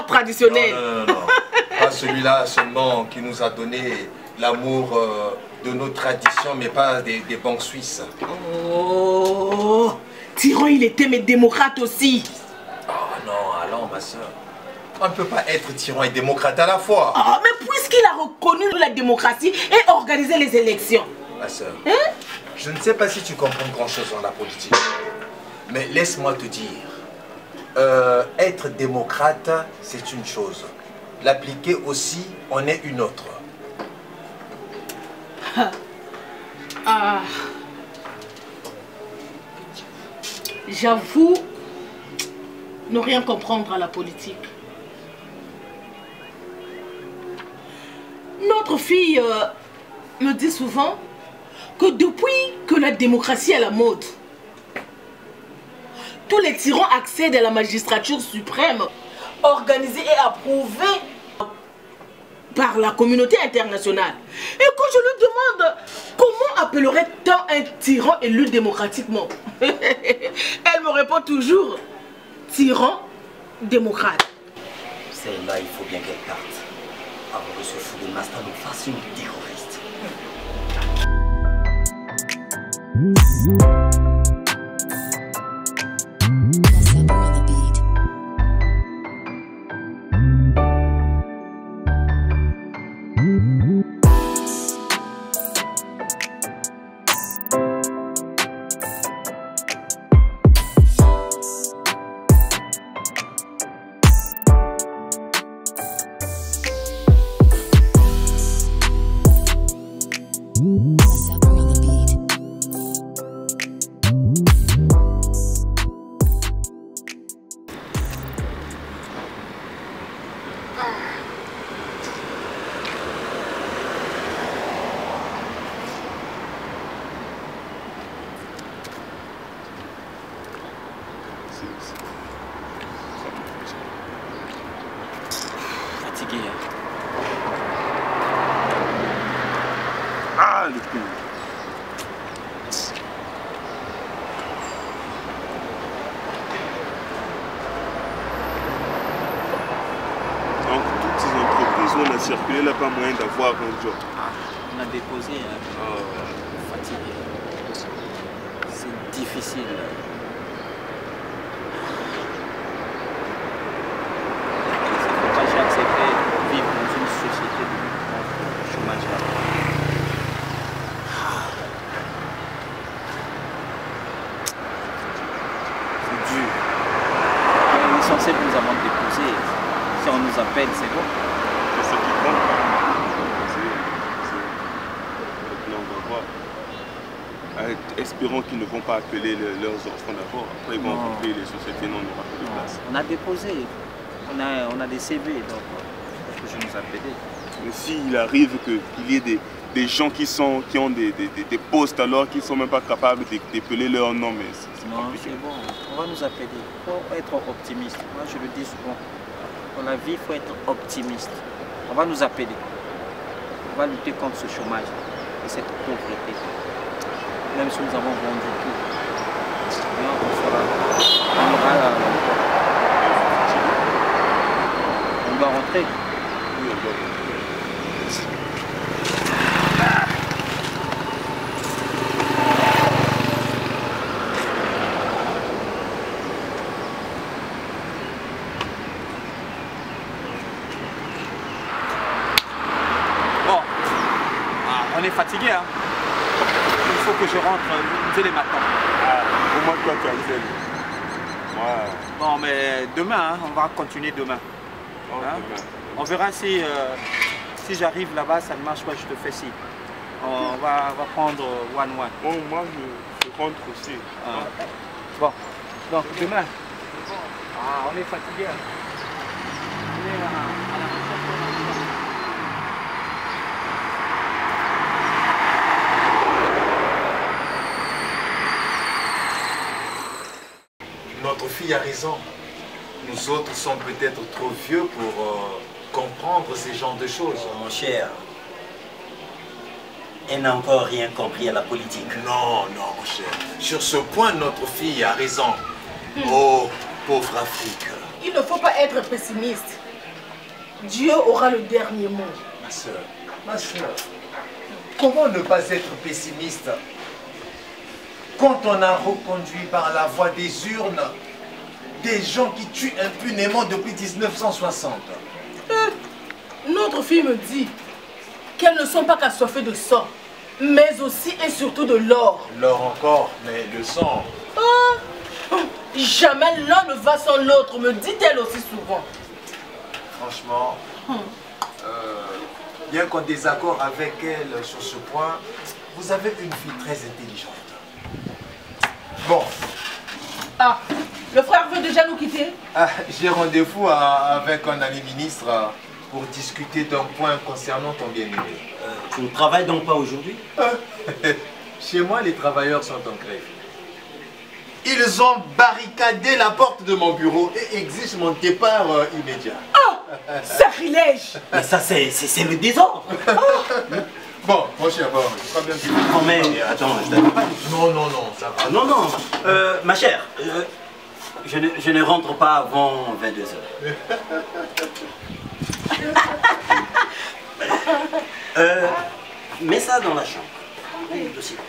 Traditionnel. Non. Pas celui-là seulement qui nous a donné l'amour de nos traditions, mais pas des banques suisses. Oh, Tyran, il était mais démocrate aussi. Oh non, allons ma soeur. On ne peut pas être tyran et démocrate à la fois. Oh, mais puisqu'il a reconnu la démocratie et organisé les élections. Ma soeur, je ne sais pas si tu comprends grand-chose dans la politique. Mais laisse-moi te dire. Être démocrate, c'est une chose. L'appliquer aussi, en est une autre. J'avoue ne rien comprendre à la politique. Notre fille me dit souvent que depuis que la démocratie est à la mode, tous les tyrans accèdent à la magistrature suprême, organisée et approuvée par la communauté internationale. Et quand je lui demande comment appellerait-on un tyran élu démocratiquement, elle me répond toujours tyran démocrate. Celle-là, il faut bien qu'elle parte avant que ce fou de Mastan nous fasse une terroriste. Fatigué. Ah, le coup. Donc, toutes ces entreprises où on a circulé, il n'y a pas moyen d'avoir un job. On a déposé, fatigué. C'est difficile. J'ai accepté de vivre dans une société de chômage. C'est dur. On est censé nous avoir déposé. Si on nous appelle, c'est bon. C'est ce qui compte. Là, on va voir. Espérons qu'ils ne vont pas appeler leurs enfants d'abord. Après, ils vont appeler les sociétés, non, on n'aura pas de place. On a déposé. On a des CV, donc je nous appelle. Mais s'il arrive qu'il y ait des gens qui ont des postes alors qu'ils ne sont même pas capables d'épeler leur nom. Mais non, c'est bon, on va nous appeler. Il faut être optimiste. Moi, je le dis souvent. Dans la vie, il faut être optimiste. On va nous appeler. On va lutter contre ce chômage et cette pauvreté. Même si nous avons vendu tout. On aura on doit rentrer. Oui, on doit rentrer. On est fatigué, hein. Il faut que je rentre dès les matins. Au moins toi tu as zèle. Ouais. Bon, mais demain, hein, on va continuer demain. Oh, Hein? demain. On verra si j'arrive là-bas, ça ne marche pas, je te fais signe. On va prendre one-one. Bon, moi je rentre aussi. Bon, donc demain. On est fatigué. Hein. On est à la recherche de l'emploi. Notre fille a raison. Nous autres sommes peut-être trop vieux pour comprendre ces genres de choses. Oh, mon cher, elle n'a encore rien compris à la politique. Non, non, mon cher. Sur ce point, notre fille a raison. Oh, pauvre Afrique. Il ne faut pas être pessimiste. Dieu aura le dernier mot. Ma soeur, comment ne pas être pessimiste quand on a reconduit par la voie des urnes des gens qui tuent impunément depuis 1960? Notre fille me dit qu'elles ne sont pas qu'assoiffées de sang, mais aussi et surtout de l'or. L'or encore, mais le sang. Jamais l'un ne va sans l'autre, me dit-elle aussi souvent. Franchement, bien qu'en désaccord avec elle sur ce point, vous avez une fille très intelligente. Bon. Le frère veut déjà nous quitter? J'ai rendez-vous avec un ami ministre pour discuter d'un point concernant ton bien-aimé. Tu ne travailles donc pas aujourd'hui? Chez moi, les travailleurs sont en grève. Ils ont barricadé la porte de mon bureau et exigent mon départ immédiat. Sacrilège! Mais ça, c'est le désordre. Bon, mon cher, bon, je crois bien que... Non, mais attends, je t'accompagne. Non, non, non, ça va. Non, non, ma chère, je ne rentre pas avant 22 h. Mets ça dans la chambre. Le dossier de poche.